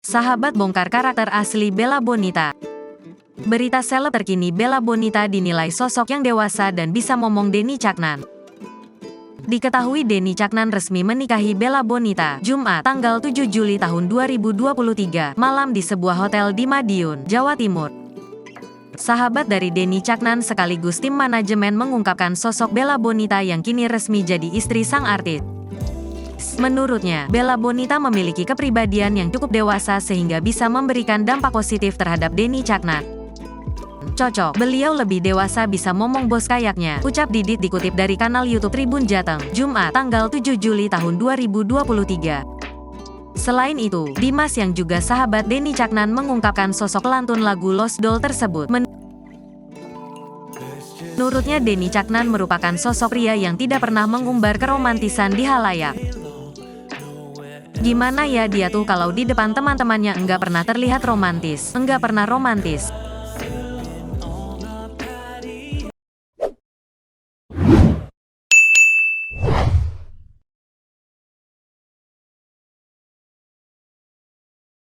Sahabat bongkar karakter asli Bella Bonita. Berita seleb terkini, Bella Bonita dinilai sosok yang dewasa dan bisa ngomong Denny Caknan. Diketahui Denny Caknan resmi menikahi Bella Bonita, Jumat, tanggal 7 Juli tahun 2023, malam di sebuah hotel di Madiun, Jawa Timur. Sahabat dari Denny Caknan sekaligus tim manajemen mengungkapkan sosok Bella Bonita yang kini resmi jadi istri sang artis. Menurutnya, Bella Bonita memiliki kepribadian yang cukup dewasa sehingga bisa memberikan dampak positif terhadap Denny Caknan. Cocok, beliau lebih dewasa bisa ngomong bos kayaknya, ucap Didit dikutip dari kanal YouTube Tribun Jateng, Jumat, tanggal 7 Juli tahun 2023. Selain itu, Dimas yang juga sahabat Denny Caknan mengungkapkan sosok pelantun lagu Lost Doll tersebut. Menurutnya Denny Caknan merupakan sosok pria yang tidak pernah mengumbar keromantisan di halayak. Gimana ya dia tuh kalau di depan teman-temannya enggak pernah terlihat romantis, enggak pernah romantis.